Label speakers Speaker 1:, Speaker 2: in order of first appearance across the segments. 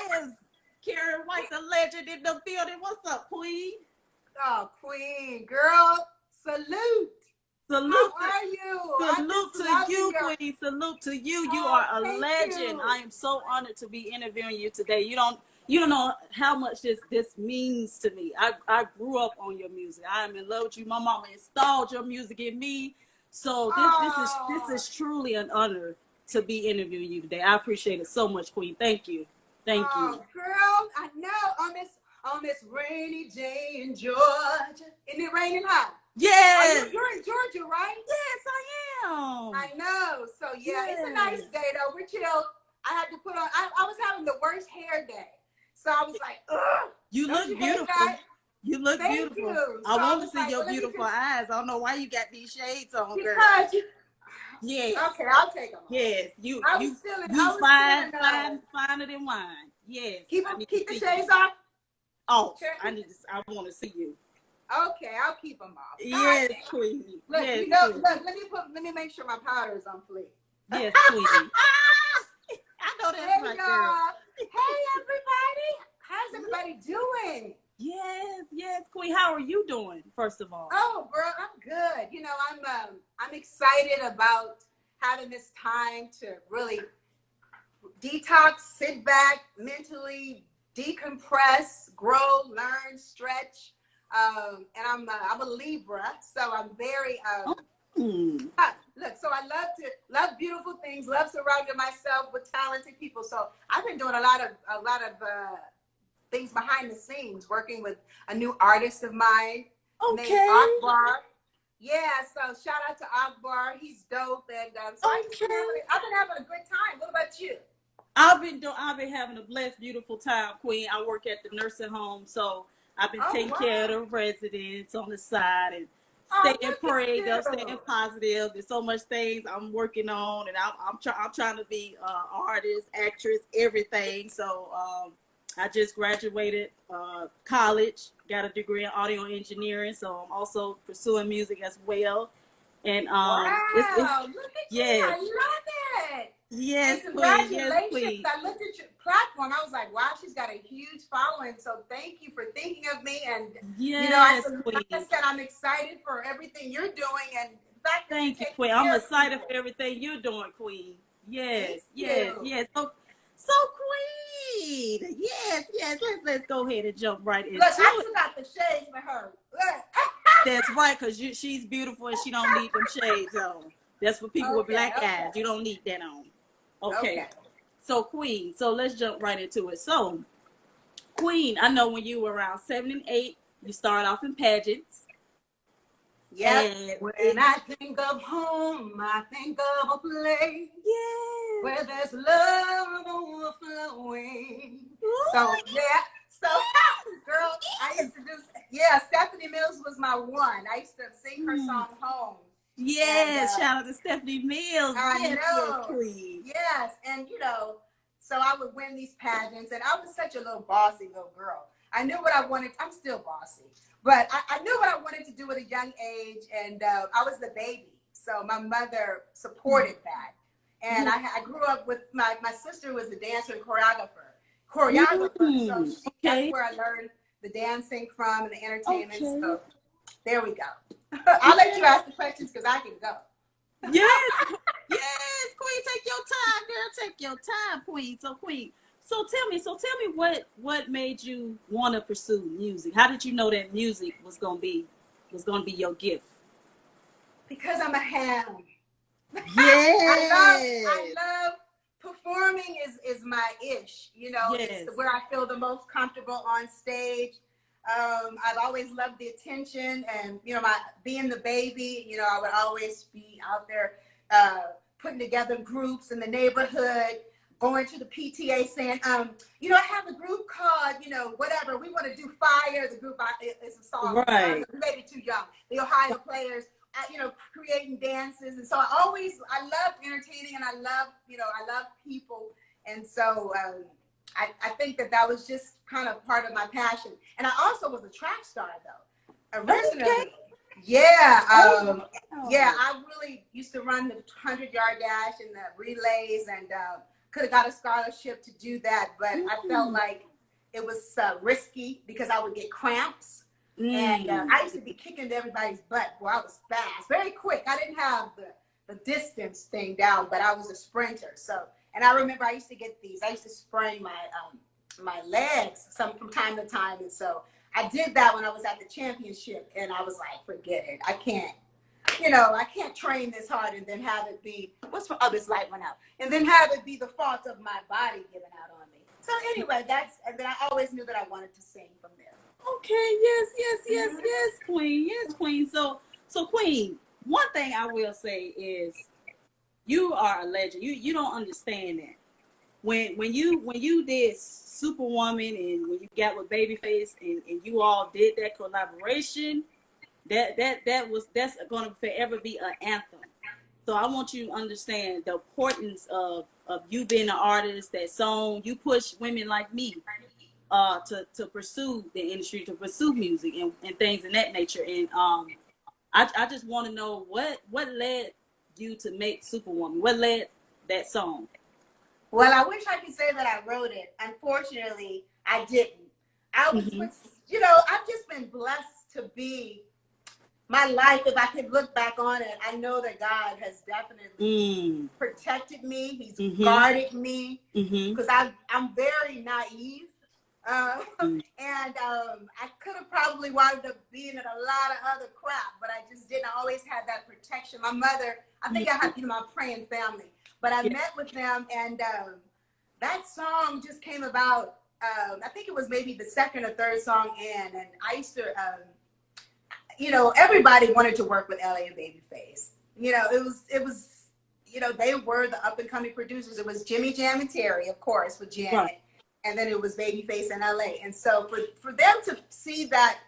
Speaker 1: Yes. Karen White, the legend in the building. What's up, Queen?
Speaker 2: Oh, Queen, girl, salute.
Speaker 1: Salute
Speaker 2: How are you? I
Speaker 1: Salute
Speaker 2: just
Speaker 1: to
Speaker 2: love
Speaker 1: you,
Speaker 2: your.
Speaker 1: Queen. Salute to you. You
Speaker 2: Oh,
Speaker 1: are a
Speaker 2: thank
Speaker 1: legend.
Speaker 2: you.
Speaker 1: I am so honored to be interviewing you today. You don't know how much this means to me. I grew up on your music. I am in love with you. My mama installed your music in me. So this
Speaker 2: Oh,
Speaker 1: is truly an honor to be interviewing you today. I appreciate it so much, Queen. Thank you. Thank you.
Speaker 2: oh, girl, I know on this rainy day in Georgia. Isn't it raining hot?
Speaker 1: Yes.
Speaker 2: You're in Georgia, right?
Speaker 1: Yes, I am.
Speaker 2: I know. So yeah, it's a nice
Speaker 1: Yes.
Speaker 2: day though. We're chill. I had to put on. I was having the worst hair day, so I was like, ugh.
Speaker 1: You
Speaker 2: Don't you
Speaker 1: look
Speaker 2: hate
Speaker 1: beautiful.
Speaker 2: that?
Speaker 1: You look
Speaker 2: Thank
Speaker 1: beautiful.
Speaker 2: you.
Speaker 1: I
Speaker 2: So I
Speaker 1: want to
Speaker 2: was
Speaker 1: see
Speaker 2: like,
Speaker 1: your
Speaker 2: well, let me
Speaker 1: beautiful eyes. I don't know why you got these shades on, girl.
Speaker 2: because you.
Speaker 1: Yes,
Speaker 2: Okay, I'll take them off.
Speaker 1: yes. You
Speaker 2: I was
Speaker 1: you
Speaker 2: feeling.
Speaker 1: you
Speaker 2: I was
Speaker 1: fine,
Speaker 2: feeling.
Speaker 1: finer than wine. Yes,
Speaker 2: Keep
Speaker 1: I need to
Speaker 2: keep the
Speaker 1: see you.
Speaker 2: shades off.
Speaker 1: Oh,
Speaker 2: Sure.
Speaker 1: I want to see you.
Speaker 2: Okay, I'll keep them off. God
Speaker 1: Yes,
Speaker 2: damn.
Speaker 1: queen.
Speaker 2: Look,
Speaker 1: Yes,
Speaker 2: you know.
Speaker 1: queen.
Speaker 2: Look, let me make sure my powder is on fleek.
Speaker 1: Yes, queen. I know that's
Speaker 2: Hey
Speaker 1: right, girl.
Speaker 2: y'all. Hey everybody. How's everybody doing?
Speaker 1: Yes, yes, queen. How are you doing? First of all.
Speaker 2: Oh, girl, I'm good. You know, I'm excited about having this time to really detox, sit back, mentally decompress, grow, learn, stretch. And I'm a Libra, so I'm very
Speaker 1: Mm.
Speaker 2: look. So I love beautiful things, love surrounding myself with talented people. So I've been doing a lot of things behind the scenes, working with a new artist of mine named
Speaker 1: Okay.
Speaker 2: Akbar. Yeah, so shout out to Akbar. He's dope, and so
Speaker 1: Okay.
Speaker 2: I've been having a good time. What about you?
Speaker 1: I've been having a blessed, beautiful time, Queen. I work at the nursing home, so I've been
Speaker 2: Oh
Speaker 1: taking care of
Speaker 2: wow!
Speaker 1: the residents on the side and
Speaker 2: Oh,
Speaker 1: staying
Speaker 2: look at
Speaker 1: prayed up, staying
Speaker 2: you!
Speaker 1: positive. There's so much things I'm working on, and I'm trying to be artist, actress, everything. So I just graduated college, got a degree in audio engineering, so I'm also pursuing music as well. And it's
Speaker 2: Wow! Look at you!
Speaker 1: yes,
Speaker 2: I love it. And
Speaker 1: yes, Queen, yes,
Speaker 2: congratulations!
Speaker 1: Queen.
Speaker 2: I looked at your platform. I was like, wow, she's got a huge following. So thank you for thinking of me. And you know,
Speaker 1: Yes,
Speaker 2: like I
Speaker 1: Queen.
Speaker 2: said, I'm excited for everything you're doing and the fact that you're
Speaker 1: Thank you,
Speaker 2: taking
Speaker 1: Queen. I'm
Speaker 2: care of
Speaker 1: excited
Speaker 2: people.
Speaker 1: for everything you're doing, Queen.
Speaker 2: Thank
Speaker 1: Yes, yes,
Speaker 2: you.
Speaker 1: yes. So, Queen. Yes, yes. Let's go ahead and jump right into
Speaker 2: Look, I
Speaker 1: it.
Speaker 2: took out the shades for her. Look.
Speaker 1: That's right, cause she's beautiful and she don't need them shades on. That's for people with
Speaker 2: Okay,
Speaker 1: black eyes. You don't need that on. Okay.
Speaker 2: okay.
Speaker 1: So, Queen. So let's jump right into it. So, Queen, I know when you were around 7 and 8, you started off in pageants,
Speaker 2: Yep.
Speaker 1: and
Speaker 2: When I think of home, I think of a place
Speaker 1: yes.
Speaker 2: where there's love overflowing.
Speaker 1: Ooh,
Speaker 2: So yeah, so girl, I used to do. Yeah, Stephanie Mills was my one. I used to sing her
Speaker 1: yes.
Speaker 2: song "Home," and
Speaker 1: Yes, shout out to Stephanie Mills.
Speaker 2: I
Speaker 1: Yes, yes,
Speaker 2: know.
Speaker 1: queen.
Speaker 2: Yes, and you know, so I would win these pageants, and I was such a little bossy little girl. I knew what I wanted. I'm still bossy, but I knew what I wanted to do at a young age, and I was the baby, so my mother supported that. And I grew up with my sister was a dancer and choreographer. So that's
Speaker 1: Okay,
Speaker 2: where I learned the dancing from and the entertainment.
Speaker 1: okay.
Speaker 2: So there we go. I'll let you ask the questions because I can go.
Speaker 1: Yes, yes, queen. Take your time, girl. Take your time, queen. So, queen. So tell me what made you want to pursue music? How did you know that music was gonna be your gift?
Speaker 2: Because I'm a ham. I
Speaker 1: Yes,
Speaker 2: love performing is my ish. You know, it's
Speaker 1: yes.
Speaker 2: where I feel the most comfortable on stage. I've always loved the attention and you know my being the baby. You know, I would always be out there putting together groups in the neighborhood, going to the PTA saying, you know, I have a group called, you know, whatever. We want to do fire. The group is a song.
Speaker 1: Right.
Speaker 2: Maybe too young. The Ohio Players. You know, creating dances, and so I love entertaining, and I love people, and so I think that was just kind of part of my passion, and I also was a track star though,
Speaker 1: Okay.
Speaker 2: originally. Yeah,
Speaker 1: Oh,
Speaker 2: yeah,
Speaker 1: wow.
Speaker 2: I really used to run the 100-yard dash and the relays, and could have got a scholarship to do that, but I felt like it was risky because I would get cramps. And I used to be kicking everybody's butt. Boy, I was fast, very quick. I didn't have the distance thing down, but I was a sprinter. So, and I remember I used to get these. I used to sprain my legs from time to time, and so I did that when I was at the championship, and I was like, forget it. I can't. I can't train this hard and then have it be, oh, this light went out, and then have it be the fault of my body giving out on me. So anyway, and then I always knew that I wanted to sing from there.
Speaker 1: Okay, yes, Queen. Yes, Queen. So Queen, one thing I will say is you are a legend. You don't understand that. When you did Superwoman and when you got with Babyface and you all did that collaboration, that's going to forever be an anthem. So I want you to understand the importance of you being an artist. That song, you push women like me to pursue the industry, to pursue music and things in that nature. And I just want to know what led you to make Superwoman. What led that song?
Speaker 2: Well, I wish I could say that I wrote it. Unfortunately, I didn't. I was, I've just been blessed to be my life. If I could look back on it, I know that God has definitely protected me. He's guarded me because I'm very naive. And I could have probably wound up being in a lot of other crap, but I just didn't. I always had that protection. My mother, I think I had, my praying family. But I met with them, and that song just came about. I think it was maybe the second or third song in, and I used to, everybody wanted to work with LA and Babyface. It was, they were the up and coming producers. It was Jimmy Jam and Terry, of course, with Janet, right. And then it was Babyface and LA. And so for them to see that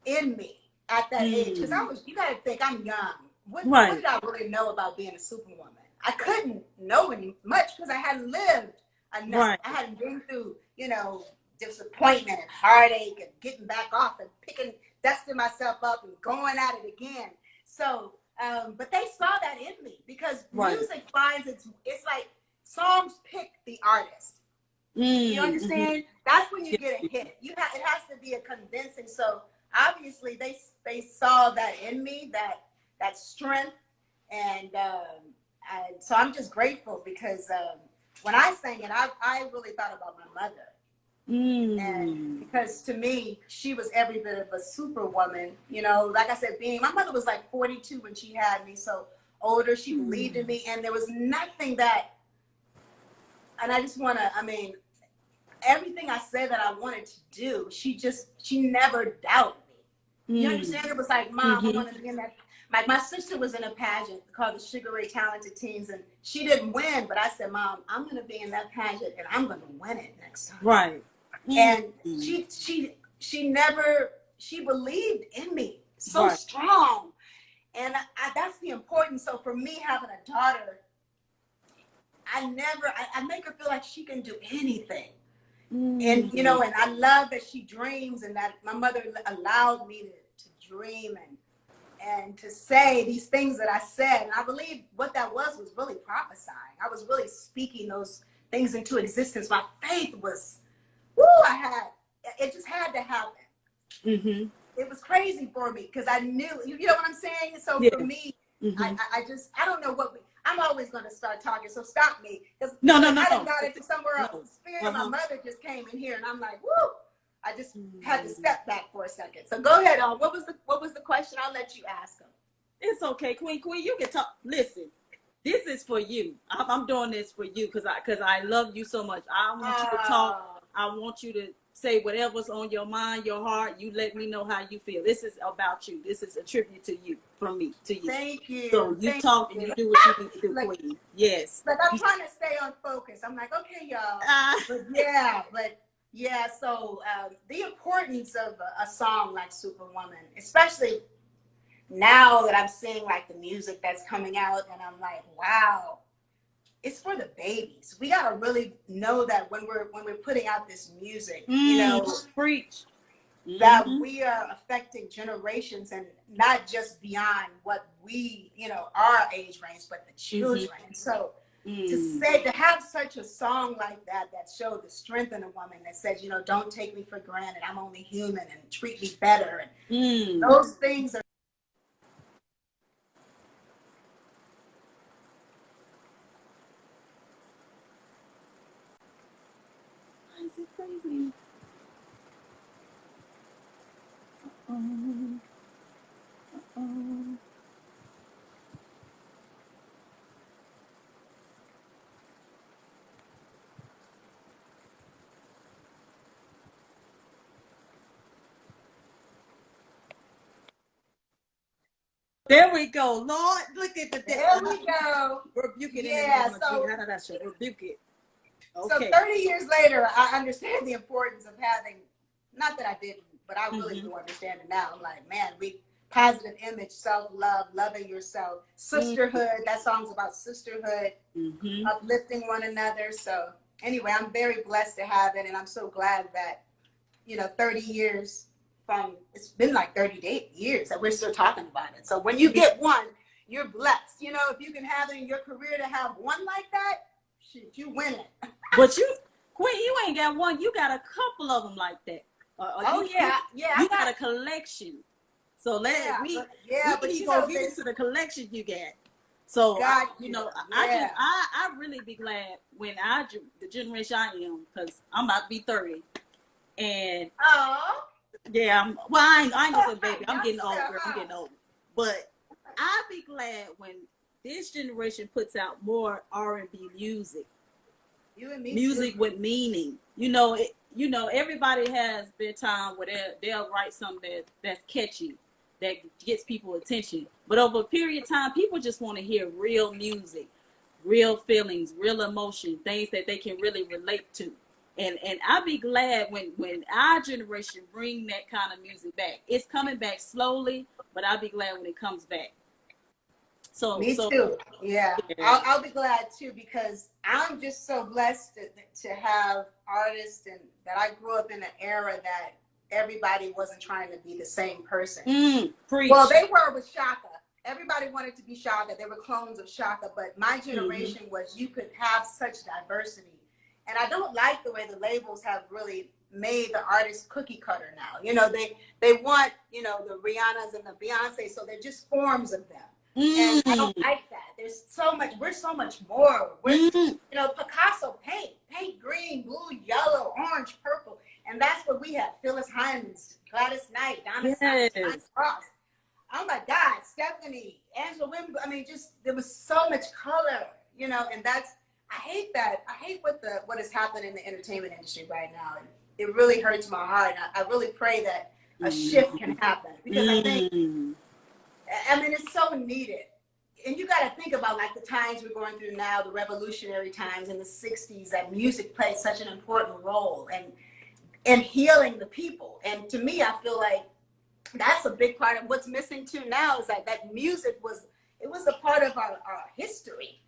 Speaker 2: in me at that age, because you got to think I'm young. What did I really know about being a superwoman? I couldn't know any much because I hadn't lived enough. Right. I hadn't been through, disappointment and heartache and getting back off and dusting myself up and going at it again. So, but they saw that in me because music finds it's like songs pick the artist. You understand? That's when you get a hit. It has to be a convincing. So obviously they saw that in me, that strength, and so I'm just grateful because when I sang it, I really thought about my mother. And because to me, she was every bit of a superwoman. Like I said, my mother was like 42 when she had me, so older. She believed in me, and there was nothing and I just want to, everything I said that I wanted to do, she never doubted me. You understand? It was like, Mom, I want to be in that. My sister was in a pageant called the Sugar Ray Talented Teens, and she didn't win, but I said, Mom, I'm going to be in that pageant, and I'm going to win it next time. Right. And she believed in me so strong. And that's the importance. So for me, having a daughter, I make her feel like she can do anything. And, and I love that she dreams, and that my mother allowed me to dream and to say these things that I said. And I believe what that was really prophesying. I was really speaking those things into existence. My faith was, it just had to happen. It was crazy for me because I knew, you know what I'm saying? So for me, I don't know I'm always going to start talking. So stop me. Because I got it somewhere else. The spirit of my mother just came in here, and I'm like, woo. I just had to step back for a second. So go ahead on. What was the question? I'll let you ask them.
Speaker 1: It's okay, Queen. You can talk. Listen, this is for you. I'm doing this for you because I love you so much. I want you to talk. I want you to say whatever's on your mind, your heart. You let me know how you feel. This is about you. This is a tribute to you, from me to you. Thank you. So you talk and you do what you need to do, Queen. Yes.
Speaker 2: Like I'm trying to stay on focus. I'm like, okay, y'all. So the importance of a song like Superwoman, especially now that I'm seeing like the music that's coming out, and I'm like, wow, it's for the babies. We gotta really know that when we're putting out this music,
Speaker 1: preach,
Speaker 2: that we are affecting generations, and not just beyond what we, our age range, but the children. So to say, to have such a song like that, that showed the strength in a woman, that says, you know, don't take me for granted. I'm only human, and treat me better. And those things are.
Speaker 1: Why is it crazy? Uh-oh. Uh-oh. There we go, Lord. Look at the
Speaker 2: There we go.
Speaker 1: Rebuke it in the
Speaker 2: Yeah,
Speaker 1: name of Jesus. Rebuke it. Okay.
Speaker 2: So 30 years later, I understand the importance of having, not that I didn't, but I really do understand it now. I'm like, man, positive image, self-love, loving yourself, sisterhood. That song's about sisterhood, uplifting one another. So anyway, I'm very blessed to have it, and I'm so glad that, you know, 30 years from, it's been like 30 years that we're still talking about it. So when you get one, you're blessed. You know, if you can have it in your career to have one like that, shit, you win it.
Speaker 1: But you, Queen, you ain't got one. You got a couple of them like that. You got a collection. So we can go get into the collection you got. So I really be glad when the generation I am, because I'm about to be 30, and yeah, I ain't gonna say baby. I'm getting old, girl. I'm getting old. But I be glad when this generation puts out more R&B music.
Speaker 2: You and me
Speaker 1: music
Speaker 2: too.
Speaker 1: With meaning. Everybody has their time where they'll write something that's catchy, that gets people attention. But over a period of time, people just want to hear real music, real feelings, real emotion, things that they can really relate to. And I'll be glad when our generation bring that kind of music back. It's coming back slowly, but I'll be glad when it comes back.
Speaker 2: Me too. Yeah. I'll be glad too, because I'm just so blessed to have artists, and that I grew up in an era that everybody wasn't trying to be the same person. Well, they were with Shaka. Everybody wanted to be Shaka. They were clones of Shaka, but my generation was, you could have such diversity. And I don't like the way the labels have really made the artist cookie cutter now. You know, they want, you know, the Rihannas and the Beyonce, so they're just forms of them. And I don't like that. There's so much, we're so much more. We're, you know, Picasso paint green, blue, yellow, orange, purple. And that's what we have. Phyllis Hyman's, Gladys Knight, Donna Summer, Ross. Oh my God, Stephanie, Angela Wimble. I mean, just, there was so much color, you know, and that's, I hate that. I hate what is happening in the entertainment industry right now. And it really hurts my heart. I really pray that a shift can happen, because I think, I mean, it's so needed. And you got to think about like the times we're going through now, the revolutionary times in the 60s, that music played such an important role in healing the people. And to me, I feel like that's a big part of what's missing too now, is that music was a part of our history.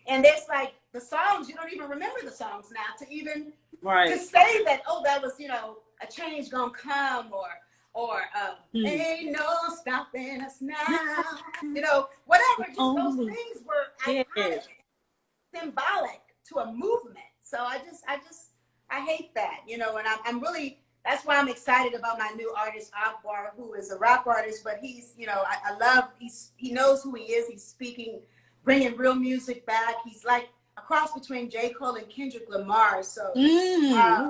Speaker 2: And there's like the songs, you don't even remember the songs now to even to say that, oh, that was, you know, a change gonna come, or ain't no stopping us now. You know, whatever, just those things were iconic, symbolic to a movement. So I hate that, you know, and I'm really, that's why I'm excited about my new artist, Akbar, who is a rap artist, but he's, you know, I love, he knows who he is. He's speaking, bringing real music back. He's like a cross between J. Cole and Kendrick Lamar. So yeah,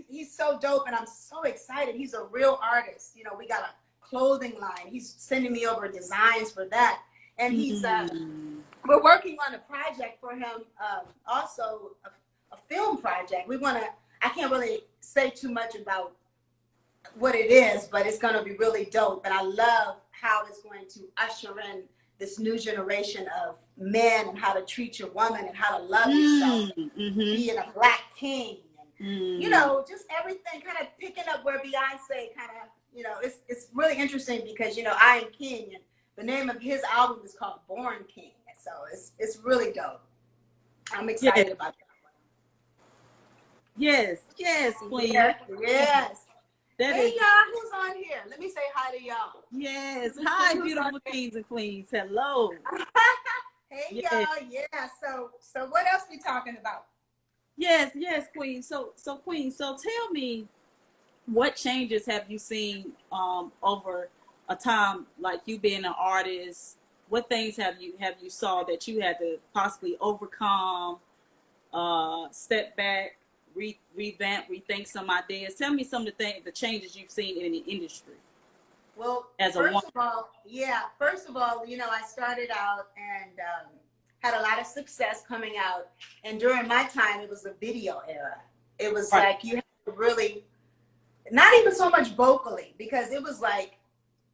Speaker 2: he's so dope, and I'm so excited. He's a real artist. You know, we got a clothing line. He's sending me over designs for that, and he's we're working on a project for him, also a film project. We want to, I can't really say too much about what it is, but it's going to be really dope. And I love how it's going to usher in this new generation of men, and how to treat your woman, and how to love yourself, and being a black king, and you know, just everything kind of picking up where Beyonce kind of, you know, it's really interesting, because, you know, I Am King, and the name of his album is called Born King. So it's really dope. I'm excited about that one.
Speaker 1: Yes, Queen.
Speaker 2: Yes. Hey y'all, who's on here? Let me say hi to y'all.
Speaker 1: Yes, hi, beautiful kings and queens. Hello.
Speaker 2: Hey Hey
Speaker 1: Yeah.
Speaker 2: y'all, yeah. So what else we talking about?
Speaker 1: Yes, yes, Queen. So Queen, so tell me, what changes have you seen over a time, like you being an artist? What things have you saw that you had to possibly overcome, step back, revamp, rethink some ideas? Tell me some of the changes you've seen in the industry
Speaker 2: Well,
Speaker 1: as a woman.
Speaker 2: first of all, I started out and had a lot of success coming out. And during my time, it was a video era. It was
Speaker 1: Right,
Speaker 2: like you had to really, not even so much vocally, because it was like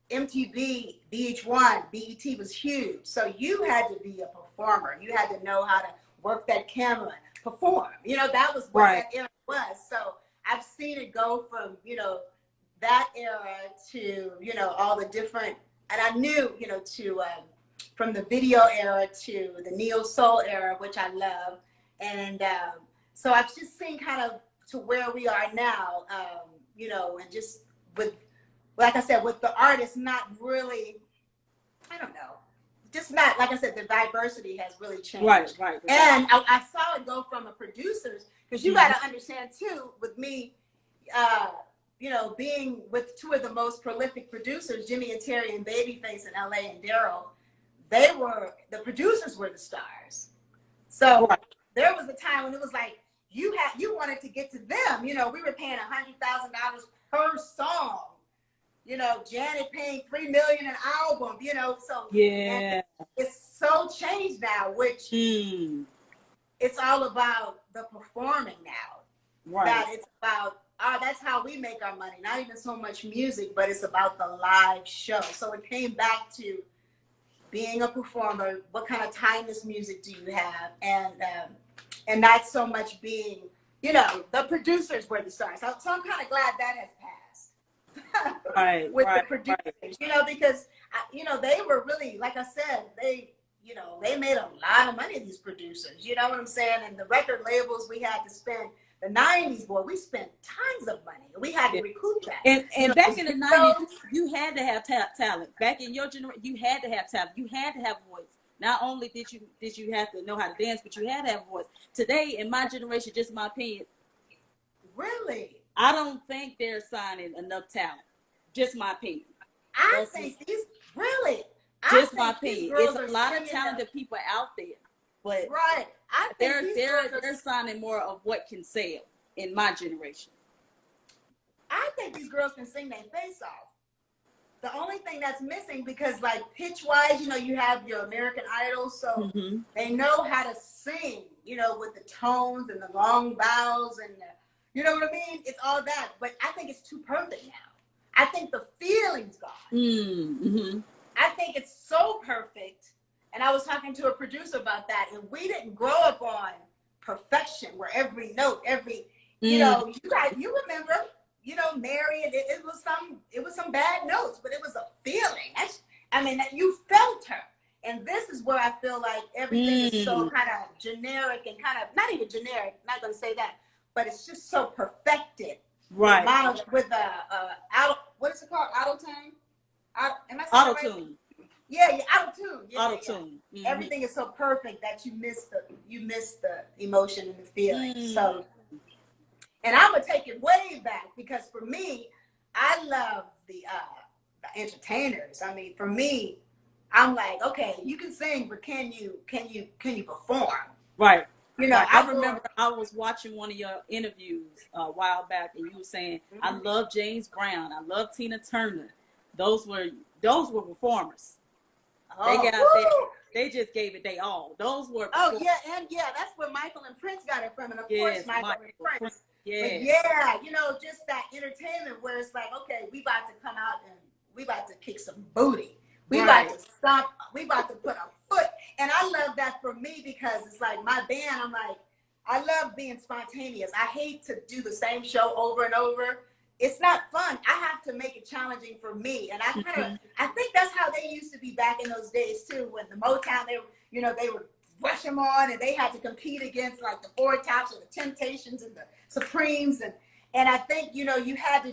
Speaker 2: MTV, VH1, BET was huge. So you had to be a performer. You had to know how to work that camera, perform. That was what
Speaker 1: right,
Speaker 2: that era was. So I've seen it go from, that era to, all the different, and I knew, to, from the video era to the neo soul era, which I love. And so I've just seen kind of to where we are now, and just with, like I said, with the artists, not really, I don't know, just not, like I said, the diversity has really changed.
Speaker 1: right.
Speaker 2: And I saw it go from a producers, because you got to understand too, with me, being with two of the most prolific producers, Jimmy and Terry and Babyface in LA and Daryl, the producers were the stars. So
Speaker 1: Right.
Speaker 2: there was a time when it was like, you wanted to get to them. We were paying $100,000 per song. Janet paying $3 million an album. So
Speaker 1: Yeah.
Speaker 2: and it's so changed now, which it's all about the performing now.
Speaker 1: Right.
Speaker 2: That it's about that's how we make our money. Not even so much music, but it's about the live show. So it came back to being a performer. What kind of timeless music do you have? And not so much being, the producers were the stars. So I'm kind of glad that has passed.
Speaker 1: Right.
Speaker 2: With
Speaker 1: right,
Speaker 2: the producers, because they were really, like I said, they made a lot of money, these producers. You know what I'm saying? And the record labels, we had to spend, the 90s, boy, we spent tons of money. We had to recoup that.
Speaker 1: And back in the 90s, you had to have talent. Back in your generation, you had to have talent. You had to have a voice. Not only did you have to know how to dance, but you had to have a voice. Today, in my generation, just my opinion,
Speaker 2: really,
Speaker 1: I don't think they're signing enough talent. Just my opinion.
Speaker 2: I think
Speaker 1: Just my opinion. It's a lot of talented people out there, but
Speaker 2: right. I think
Speaker 1: they're signing more of what can sell in my generation.
Speaker 2: I think these girls can sing their face off. The only thing that's missing, because like pitch wise, you have your American Idol, so they know how to sing, with the tones and the long vowels and you know what I mean? It's all that, but I think it's too perfect now. I think the feeling's gone. I think it's so perfect. And I was talking to a producer about that, and we didn't grow up on perfection, where every note, you remember, Mary, it was some bad notes, but it was a feeling. That you felt her. And this is where I feel like everything is so kind of generic and kind of, not even generic, not going to say that, but it's just so perfected.
Speaker 1: Right.
Speaker 2: With what is it called? Auto-tune? Am I saying
Speaker 1: Auto-tune.
Speaker 2: Right? Yeah, auto-tune.
Speaker 1: Auto-tune.
Speaker 2: Yeah. Everything is so perfect that you miss the emotion and the feeling. So, and I'm gonna take it way back, because for me, I love the entertainers. For me, I'm like, okay, you can sing, but can you perform?
Speaker 1: Right. I
Speaker 2: remember
Speaker 1: remember I was watching one of your interviews a while back, and you were saying, I love James Brown, I love Tina Turner. Those were performers. They got out there. They just gave it they all. Those were performers.
Speaker 2: That's where Michael and Prince got it from, and of course Michael and Prince.
Speaker 1: Yes.
Speaker 2: But just that entertainment where it's like, okay, we about to come out and we about to kick some booty. We about to stomp. We about to put a foot. And I love that for me, because it's like my band, I'm like, I love being spontaneous. I hate to do the same show over and over. It's not fun. I have to make it challenging for me. And I think that's how they used to be back in those days too, when the Motown, they would rush them on, and they had to compete against like the Four Tops or the Temptations and the Supremes. And I think, you had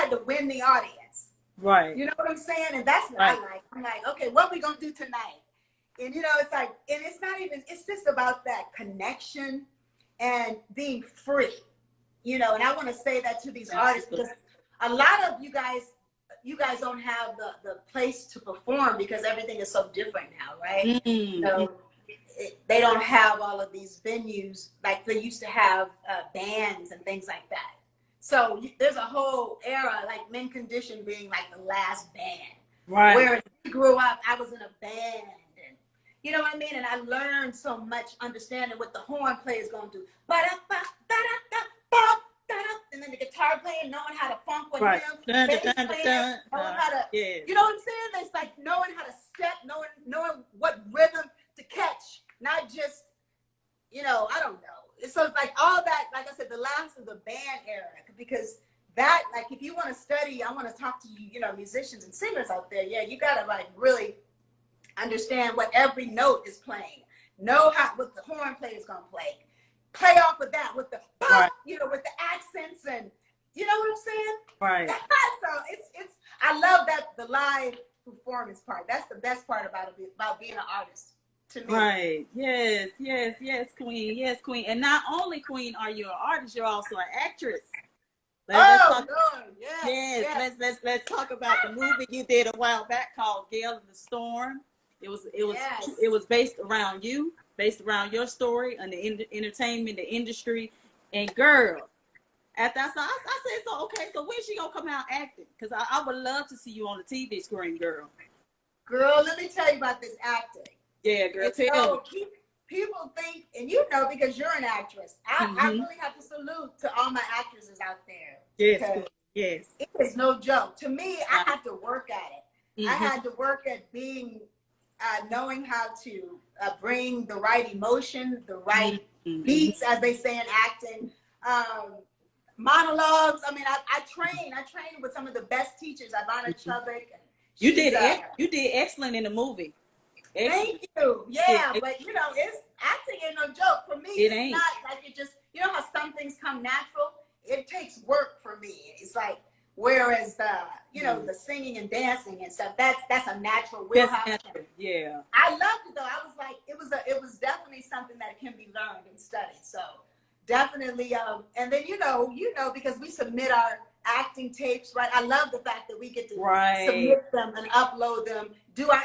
Speaker 2: to win the audience.
Speaker 1: Right.
Speaker 2: You know what I'm saying? And that's what I like. I'm like, okay, what we gonna do tonight? And you know, it's like, and it's not even, it's just about that connection and being free, you know. And I want to say that to these artists, because a lot of you guys don't have the place to perform because everything is so different now, right?
Speaker 1: Mm-hmm.
Speaker 2: So they don't have all of these venues like they used to have, bands and things like that. So there's a whole era, like Men Condition being like the last band.
Speaker 1: Right.
Speaker 2: Whereas we grew up, I was in a band, and you know what I mean? And I learned so much understanding what the horn player is going to do. And then the guitar playing, knowing how to funk with
Speaker 1: right.
Speaker 2: him.
Speaker 1: Dun,
Speaker 2: Bass
Speaker 1: dun, dun,
Speaker 2: playing,
Speaker 1: dun,
Speaker 2: knowing how to,
Speaker 1: yes.
Speaker 2: you know what I'm saying? It's like knowing how to step, knowing what rhythm to catch, not just, you know, I don't know. So it's like all that, like I said, the last of the band era, because that, like, if you want to study, I want to talk to you, you know, musicians and singers out there. Yeah, you got to like really understand what every note is playing. Know how, what the horn player is going to play. Play off of that with the,
Speaker 1: right.
Speaker 2: you know, with the accents, and you know what I'm saying?
Speaker 1: Right.
Speaker 2: So it's, I love that, the live performance part. That's the best part about it, about being an artist. To me.
Speaker 1: Right. Yes, yes, yes, Queen. Yes, Queen. And not only, Queen, are you an artist, you're also an actress. Let's talk,
Speaker 2: Lord, yes,
Speaker 1: yes. Let's talk about the movie you did a while back called Gale in the Storm. It was based around you, based around your story and the entertainment, the industry. And girl, after I said, so okay, so when's she gonna come out acting? Because I would love to see you on the TV screen, girl.
Speaker 2: Girl, let me tell you about this acting.
Speaker 1: Yeah, girl, tell me.
Speaker 2: People think, and you know, because you're an actress, I really have to salute to all my actresses out there.
Speaker 1: Yes, yes.
Speaker 2: It is no joke. To me, I had to work at it.
Speaker 1: Mm-hmm.
Speaker 2: I had to work at being, knowing how to bring the right emotion, the right beats, as they say in acting, monologues. I mean, I trained with some of the best teachers, Ivana Chubbuck.
Speaker 1: You did excellent in the movie.
Speaker 2: Thank you. Yeah, but you know, it's acting ain't no joke for me.
Speaker 1: It ain't.
Speaker 2: Not like it just, you know how some things come natural. It takes work for me. It's like, whereas you know, the singing and dancing and stuff, that's a natural wheelhouse.
Speaker 1: Yeah.
Speaker 2: I loved it though. I was like, it was definitely something that can be learned and studied. So definitely, and then you know, because we submit our acting tapes, right? I love the fact that we get to submit them and upload them, do our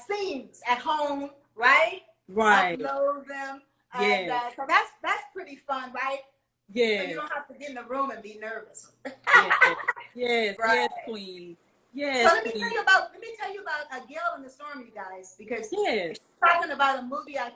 Speaker 2: scenes at home, right?
Speaker 1: Right.
Speaker 2: Upload them. And, so that's pretty fun, right?
Speaker 1: Yeah.
Speaker 2: So you don't have to get in the room and be nervous.
Speaker 1: Yes,
Speaker 2: right.
Speaker 1: Yes, Queen. Yes.
Speaker 2: So let me tell you about Gale in the Storm, you guys, because talking about a movie I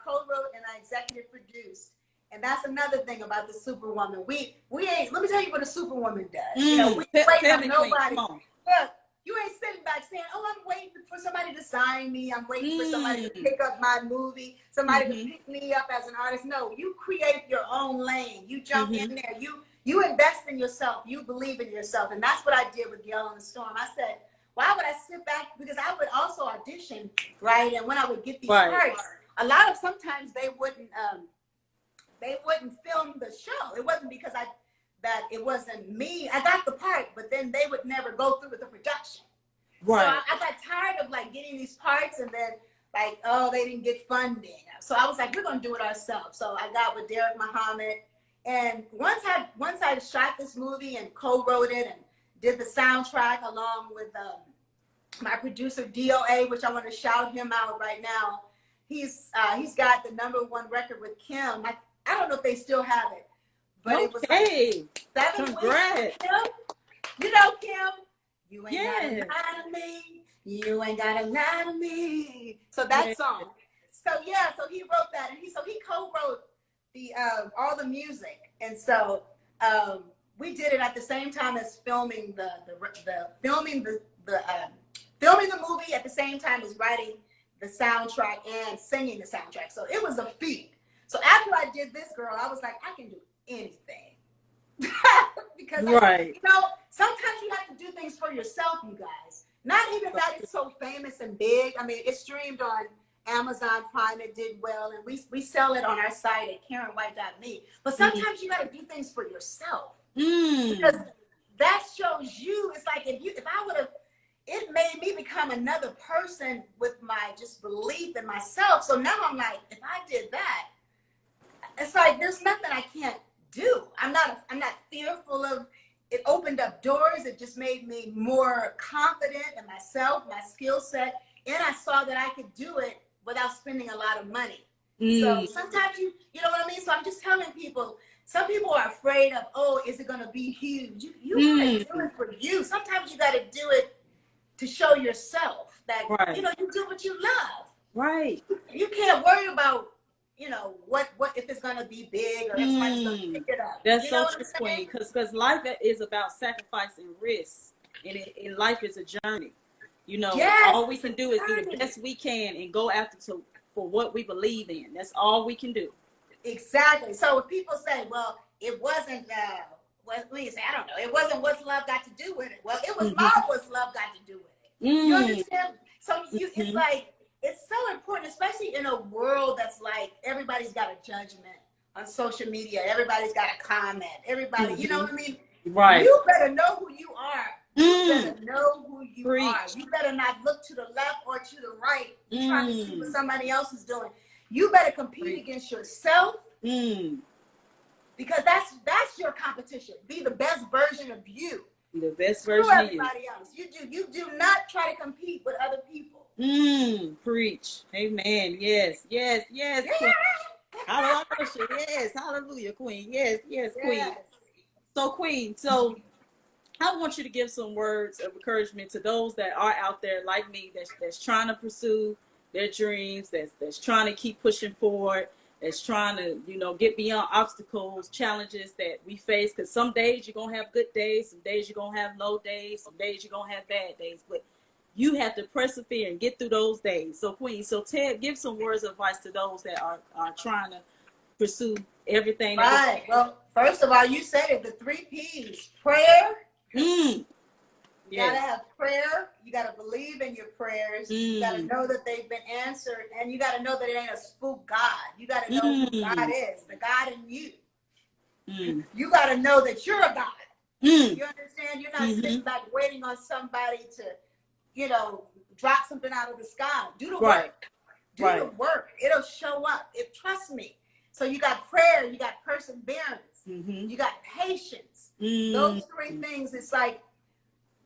Speaker 2: co-wrote and I executive produced. And that's another thing about the Superwoman. We ain't, let me tell you what a Superwoman does. You know, we ain't waiting on nobody. Look, you ain't sitting back saying, oh, I'm waiting for somebody to sign me. I'm waiting for somebody to pick up my movie, somebody to pick me up as an artist. No, you create your own lane. You jump in there. You invest in yourself. You believe in yourself. And that's what I did with Gale in the Storm. I said, why would I sit back? Because I would also audition, right? And when I would get these parts, a lot of sometimes they wouldn't film the show. It wasn't because that it wasn't me. I got the part, but then they would never go through with the production. Right. So I got tired of like getting these parts and then like, oh, they didn't get funding. So I was like, we're gonna do it ourselves. So I got with Derek Muhammad, and once I shot this movie and co-wrote it and did the soundtrack along with my producer DOA, which I want to shout him out right now. He's got the #1 record with Kim. I don't know if they still have it, but it was like 7 weeks. Kim, you know Kim, you ain't gotta lie to me. You ain't gotta lie to me. So that song. So so he wrote that, and he co-wrote the all the music, and so we did it at the same time as filming filming the movie at the same time as writing the soundtrack and singing the soundtrack. So it was a feat. So after I did this, girl, I was like, I can do anything. Because, you know, sometimes you have to do things for yourself, you guys. Not even that it's so famous and big. I mean, it's streamed on Amazon Prime. It did well. And we sell it on our site at KarenWhite.me. But sometimes you got to do things for yourself. Because that shows you, it's like if I would have, it made me become another person with my just belief in myself. So now I'm like, if I did that, it's like there's nothing I can't do. I'm not fearful of it. Opened up doors. It just made me more confident in myself, my skill set, and I saw that I could do it without spending a lot of money. So sometimes you know what I mean? So I'm just telling people, some people are afraid of, oh, is it going to be huge? You got to do it for you. Sometimes you got to do it to show yourself that,
Speaker 1: Right.
Speaker 2: you know, you do what you love.
Speaker 1: Right.
Speaker 2: You can't worry about, you know, what if it's going to be big or if somebody's going to pick it up.
Speaker 1: That's
Speaker 2: you
Speaker 1: so
Speaker 2: know
Speaker 1: true, Queen. Because life is about sacrifice and risk. And life is a journey. You know,
Speaker 2: yes,
Speaker 1: all we can do is do the best we can and go after for what we believe in. That's all we can do.
Speaker 2: Exactly. So if people say, well, it wasn't, what do you say? I don't know. It wasn't what's love got to do with it. Well, it was my what's love got to do with it. You understand? So it's like, it's so important, especially in a world that's like, everybody's got a judgment on social media. Everybody's got a comment. Everybody, you know what I mean?
Speaker 1: Right.
Speaker 2: You better know who you are. You better know who you are. You better not look to the left or to the right trying to see what somebody else is doing. You better compete against yourself because that's your competition. Be the best version of you.
Speaker 1: The best version of you.
Speaker 2: Everybody else. You do not try to compete with other people.
Speaker 1: Preach. Amen. Yes. Yes. Yes. Queen. Hallelujah. Yes. Hallelujah, Queen. Yes. Yes, Queen.
Speaker 2: Yes.
Speaker 1: So, Queen, so I want you to give some words of encouragement to those that are out there like me that's trying to pursue their dreams, that's trying to keep pushing forward, that's trying to, you know, get beyond obstacles, challenges that we face. Because some days you're going to have good days, some days you're going to have low days, some days you're going to have bad days. But you have to persevere and get through those days. So, Queen, so Ted, give some words of advice to those that are trying to pursue everything.
Speaker 2: Right. Well, first of all, you said it, the 3 P's. Prayer. You gotta have prayer. You gotta believe in your prayers. You gotta know that they've been answered, and you gotta know that it ain't a spook God. You gotta know who God is, the God in you. You gotta know that you're a God. You understand? You're not sitting back waiting on somebody to, you know, drop something out of the sky. Do the work. Do the work. It'll show up. Trust me. So you got prayer. You got perseverance. You got patience. Those 3 things. It's like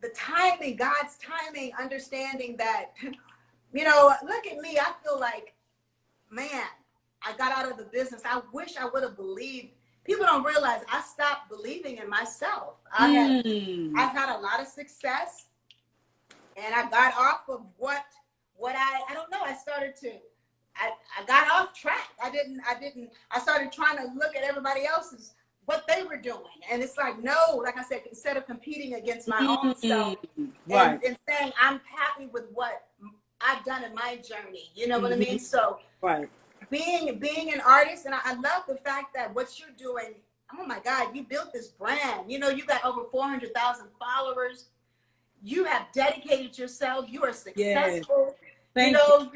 Speaker 2: the timing, God's timing, understanding that, you know, look at me. I feel like, man, I got out of the business. I wish I would have believed. People don't realize I stopped believing in myself. I've had a lot of success, and I got off of what I don't know. I got off track. I started trying to look at everybody else's, what they were doing. And it's like, no, like I said, instead of competing against my own self and saying I'm happy with what I've done in my journey, you know what I mean? So being an artist, and I love the fact that what you're doing, oh my God, you built this brand. You know, you got over 400,000 followers. You have dedicated yourself. You are successful.
Speaker 1: Thank
Speaker 2: you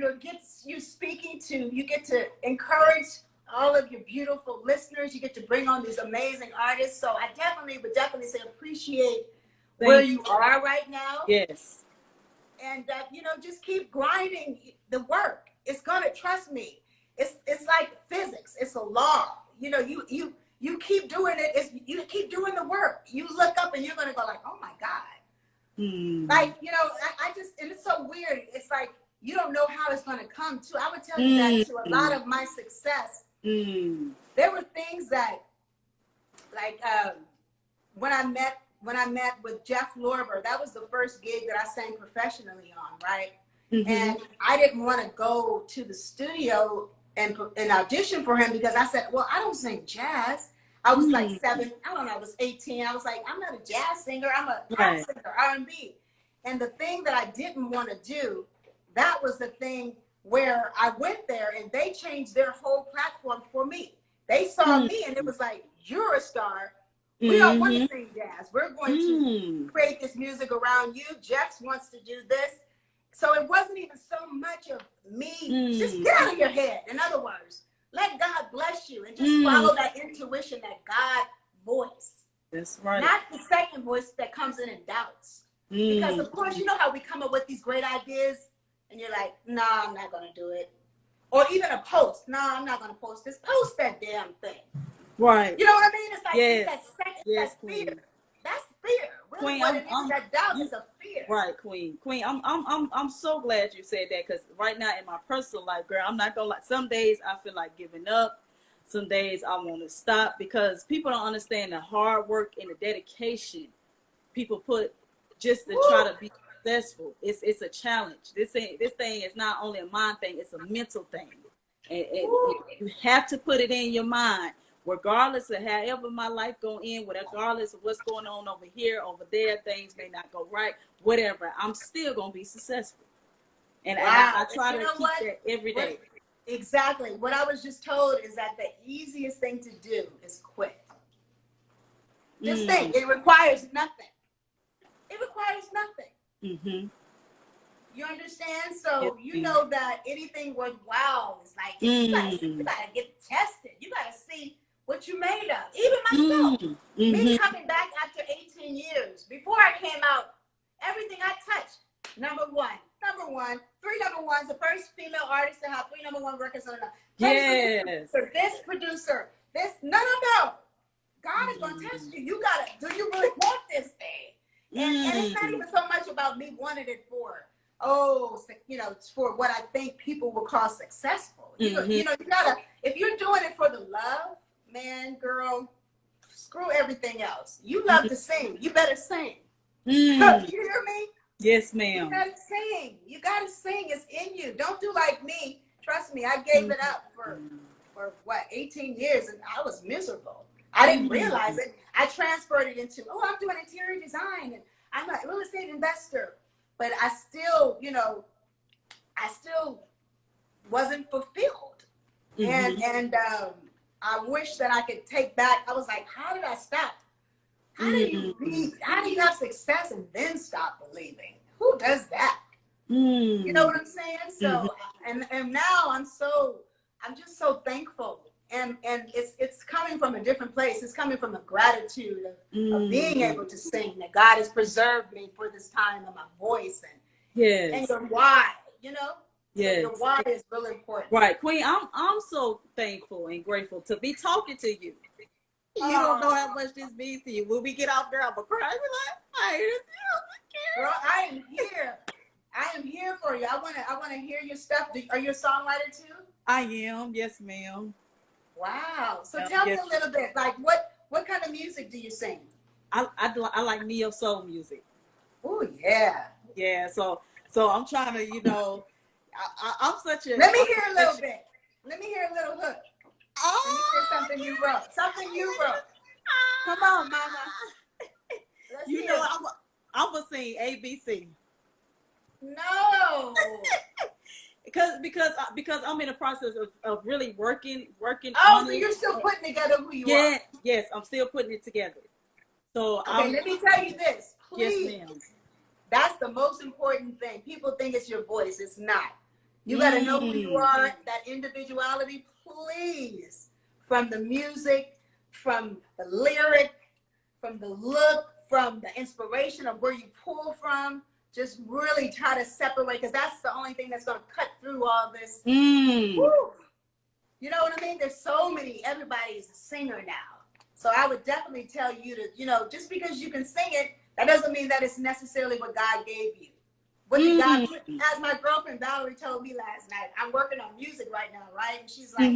Speaker 2: get to encourage all of your beautiful listeners. You get to bring on these amazing artists. So I would definitely say appreciate where you are right now.
Speaker 1: Yes.
Speaker 2: And that, you know, just keep grinding the work. It's gonna, trust me, it's like physics. It's a law. You know, you keep doing it. You keep doing the work. You look up and you're gonna go like, oh my God. Like, you know, I just, and it's so weird. It's like, you don't know how it's gonna come to. I would tell you that to a lot of my success. There were things that, like, when I met with Jeff Lorber, that was the first gig that I sang professionally on, right? And I didn't want to go to the studio and audition for him because I said, well, I don't sing jazz. I was like I was 18. I was like, I'm not a jazz singer. I'm a pop singer, R&B. And the thing that I didn't want to do, that was the thing where I went there and they changed their whole platform for me. They saw me and it was like, you're a star. We don't want to sing jazz. We're going to create this music around you. Jeff wants to do this. So it wasn't even so much of me. Just get out of your head. In other words, let God bless you and just follow that intuition, that God voice.
Speaker 1: That's right.
Speaker 2: Not the second voice that comes in and doubts. Because
Speaker 1: Mm.
Speaker 2: of course, you know how we come up with these great ideas and you're like, no, I'm not going to do it. Or even a post. No, I'm not going to post this. Post that damn thing.
Speaker 1: Right.
Speaker 2: You know what I mean? It's like, it's
Speaker 1: Yes.
Speaker 2: that second,
Speaker 1: Yes,
Speaker 2: that fear.
Speaker 1: Queen.
Speaker 2: That's fear. Really
Speaker 1: Queen,
Speaker 2: what it is, that doubt
Speaker 1: you,
Speaker 2: is a fear.
Speaker 1: right, Queen. Queen, I'm so glad you said that, because right now in my personal life, girl, I'm not gonna lie. Some days I feel like giving up. Some days I want to stop, because people don't understand the hard work and the dedication people put just to try to be successful. It's a challenge. This thing is not only a mind thing; it's a mental thing, and you have to put it in your mind, regardless of however my life go in, regardless of what's going on over here, over there, things may not go right, whatever. I'm still gonna be successful, and I try to keep that every day.
Speaker 2: Exactly. What I was just told is that the easiest thing to do is quit. Just think, it requires nothing. It requires nothing.
Speaker 1: Mm-hmm.
Speaker 2: You understand? So
Speaker 1: Yes,
Speaker 2: you know that anything worthwhile is like, you gotta get tested. You gotta see what you made of. Even myself. Me coming back after 18 years. Before I came out, everything I touched, number one, 3 number ones, the first female artist to have 3 number 1 records on the
Speaker 1: yes.
Speaker 2: this producer, this, no. God is gonna test you. You gotta, do you really want this thing? And it's not even so much about me wanting it for, it's for what I think people will call successful. You know, you gotta, if you're doing it for the love, man, girl, screw everything else. You love to sing. You better sing. You hear me?
Speaker 1: Yes, ma'am.
Speaker 2: You gotta sing. You gotta sing. It's in you. Don't do like me. Trust me, I gave it up for what, 18 years, and I was miserable. I didn't realize it. I transferred it into, I'm doing interior design, and I'm a real estate investor. But I still, I still wasn't fulfilled. And I wish that I could take back. I was like, how did I stop? How do you have success and then stop believing? Who does that? You know what I'm saying? So, and now I'm just so thankful. And it's coming from a different place. It's coming from a gratitude of being able to sing, that God has preserved me for this time of my voice, and your why, Yes. Your why is really important.
Speaker 1: Right, Queen, I'm so thankful and grateful to be talking to you. You don't know how much this means to you. When we get off there, I'm gonna cry. I hate it.
Speaker 2: Girl, I am here. I am here for you. I wanna hear your stuff. Are you a songwriter too?
Speaker 1: I am. Yes, ma'am.
Speaker 2: Wow. So tell me a little bit. Like, what kind of music do you sing?
Speaker 1: I like neo soul music.
Speaker 2: Oh yeah.
Speaker 1: Yeah. So I'm trying to, I'm such a.
Speaker 2: Let me hear a little bit. Let me hear a little hook. Let me hear something you wrote. Something you wrote. Come on, mama. Let's
Speaker 1: I'm gonna sing ABC.
Speaker 2: No.
Speaker 1: because I'm in the process of really working.
Speaker 2: Oh, so you're still putting together who you are.
Speaker 1: Yes, I'm still putting it together. So
Speaker 2: let me tell you this, please.
Speaker 1: Yes, ma'am.
Speaker 2: That's the most important thing. People think it's your voice. It's not. You got to know who you are, that individuality, please. From the music, from the lyric, from the look, from the inspiration of where you pull from. Just really try to separate, because that's the only thing that's going to cut through all this. Woo. You know what I mean? There's so many. Everybody is a singer now. So I would definitely tell you to, just because you can sing it, that doesn't mean that it's necessarily what God gave you. What did God, as my girlfriend Valerie told me last night, I'm working on music right now, right? And she's like,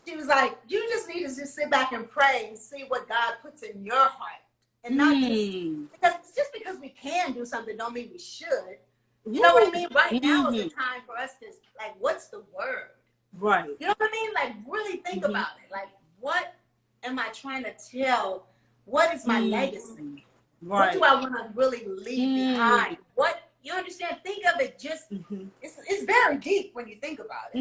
Speaker 2: she was like, you just need to just sit back and pray and see what God puts in your heart. And not just because we can do something don't mean we should. You know what I mean? Right now is the time for us to, like, what's the word?
Speaker 1: Right.
Speaker 2: You know what I mean? Like, really think about it. Like, what am I trying to tell? What is my legacy? Right. What do I want to really leave behind? What, you understand? Think of it just, it's very deep when you think about it.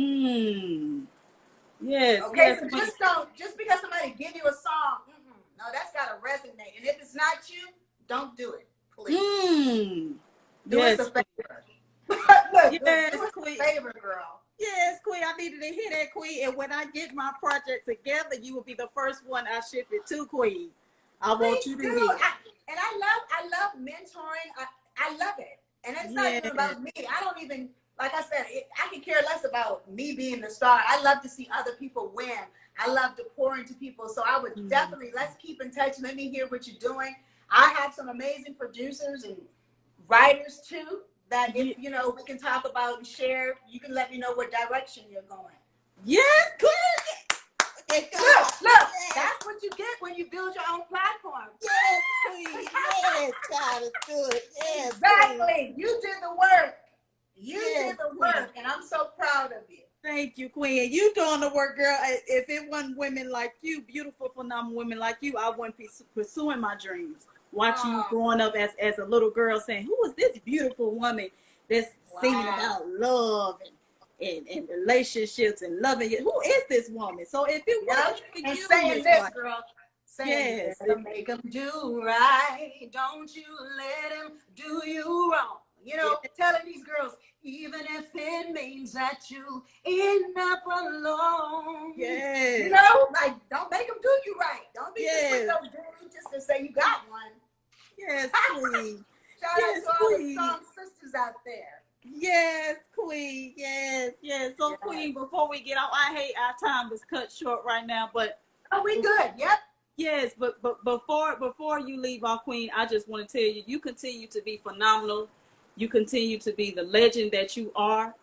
Speaker 1: Yes.
Speaker 2: Okay, so just because somebody give you a song, no, that's got to resonate. And if it's not you, don't do it, please. Do us a favor. Look, do us a favor, girl.
Speaker 1: Yes, Queen, I needed to hear that, Queen. And when I get my project together, you will be the first one I ship it to, Queen. I want you to hear.
Speaker 2: And I love mentoring. I love it. And it's not even
Speaker 1: Yeah.
Speaker 2: about me. I don't even, like I said, I can care less about me being the star. I love to see other people win. I love to pour into people. So I would definitely, let's keep in touch. Let me hear what you're doing. I have some amazing producers and writers too that if, you know, we can talk about and share, you can let me know what direction you're going.
Speaker 1: Yes, Queen.
Speaker 2: Look, that's what you get when you build your own platform.
Speaker 1: Yes, Queen. Yes, God is good. Yes,
Speaker 2: Exactly.
Speaker 1: Queen.
Speaker 2: You did the work. You
Speaker 1: Yes,
Speaker 2: did the
Speaker 1: Queen.
Speaker 2: work, and I'm so proud of you.
Speaker 1: Thank you, Queen. You doing the work, girl. If it wasn't women like you, beautiful, phenomenal women like you, I wouldn't be pursuing my dreams. Watching you growing up as a little girl saying, who is this beautiful woman that's singing about love and relationships and loving you? Who is this woman? So if it wasn't for
Speaker 2: and
Speaker 1: you,
Speaker 2: saying
Speaker 1: Miss
Speaker 2: this,
Speaker 1: White,
Speaker 2: girl, saying
Speaker 1: yes,
Speaker 2: you better make them do right. Don't you let them do you wrong. You know, telling these girls, even if it means that you end up alone.
Speaker 1: yes,
Speaker 2: You know, like, don't make them do you right. Don't be just with
Speaker 1: yes,
Speaker 2: no dude just to say you got one.
Speaker 1: yes, Queen.
Speaker 2: Shout
Speaker 1: Yes,
Speaker 2: out to all
Speaker 1: Queen.
Speaker 2: the strong sisters out there.
Speaker 1: Yes, Queen. Yes, yes. So,
Speaker 2: Yes.
Speaker 1: Queen, before we get out, I hate our time is cut short right now, but
Speaker 2: Oh, we good. Yep.
Speaker 1: yes, but before you leave our Queen, I just want to tell you, you continue to be phenomenal. You continue to be the legend that you are.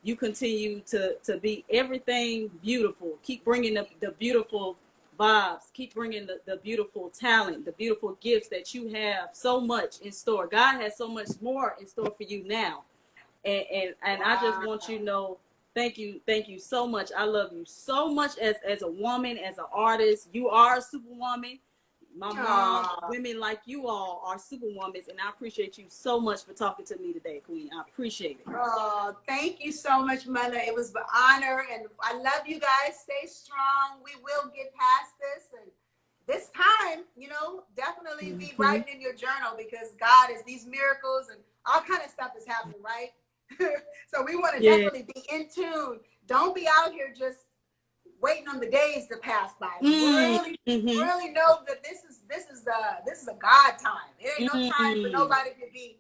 Speaker 1: You continue to be everything beautiful. Keep bringing the beautiful vibes. Keep bringing the beautiful talent, the beautiful gifts that you have so much in store. God has so much more in store for you now. And I just want you to know, thank you so much. I love you so much as a woman, as an artist. You are a superwoman. My mom, women like you all are superwomen, and I appreciate you so much for talking to me today, Queen. I appreciate it.
Speaker 2: Oh, thank you so much, Mother. It was an honor, and I love you guys. Stay strong. We will get past this, and this time, you know, definitely be writing in your journal because God is these miracles and all kind of stuff is happening, right? So we want to definitely be in tune. Don't be out here just waiting on the days to pass by. Really know that this is a God time. There ain't no time for nobody to be.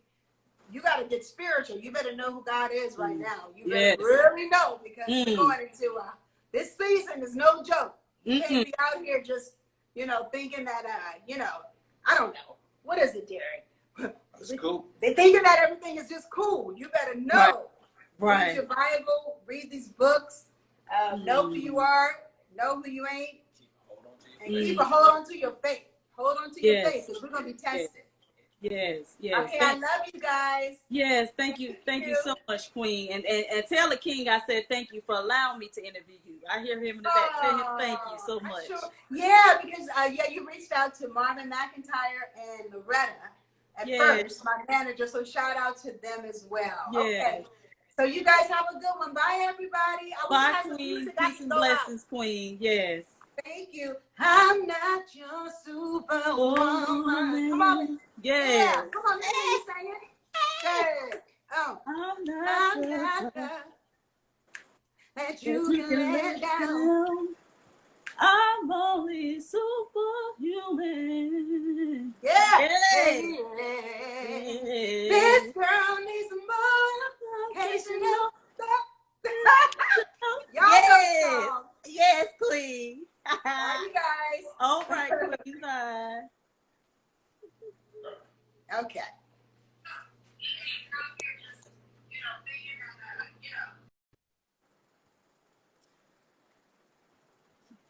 Speaker 2: You got to get spiritual. You better know who God is right now. You better really know because we're going into this season is no joke. You can't be out here just, you know, thinking that you know, I don't know. What is it, Derek?
Speaker 3: It's cool.
Speaker 2: They're thinking that everything is just cool. You better know.
Speaker 1: Right.
Speaker 2: Read your Bible, read these books, know who you are, know who you ain't, and keep a hold on to your faith. Hold on to your faith because we're going to be tested.
Speaker 1: Yes.
Speaker 2: Okay, I love you guys.
Speaker 1: Yes, thank you so much, Queen. And tell the King I said thank you for allowing me to interview you. I hear him in the back. Tell him thank you so much.
Speaker 2: Sure. Yeah, because you reached out to Marvin McIntyre and Loretta at first, my manager. So shout out to them as well. Okay. So you guys have a good one. Bye, everybody.
Speaker 1: Bye, Queen. Peace and blessings, Queen. Yes.
Speaker 2: Thank you. I'm not your superwoman. Come on.
Speaker 1: Yes.
Speaker 2: Yeah. Come on, let me sing it. Hey. Oh. I'm not that you can let down.
Speaker 1: I'm only superhuman.
Speaker 2: Yeah. Hey. This girl needs some more. Case you know. Y'all
Speaker 1: Yes, Queen.
Speaker 2: Bye, you guys.
Speaker 1: All right, Queen. Bye.
Speaker 2: Okay.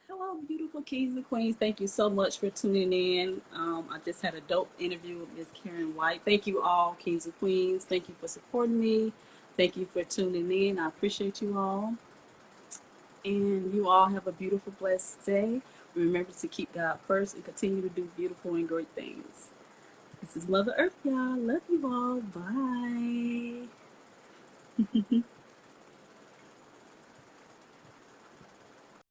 Speaker 1: Hello, beautiful kings and queens. Thank you so much for tuning in. I just had a dope interview with Miss Karen White. Thank you all, kings and queens. Thank you for supporting me. Thank you for tuning in. I appreciate you all. And you all have a beautiful, blessed day. Remember to keep God first and continue to do beautiful and great things. This is Mother Earth, y'all. Love you all. Bye.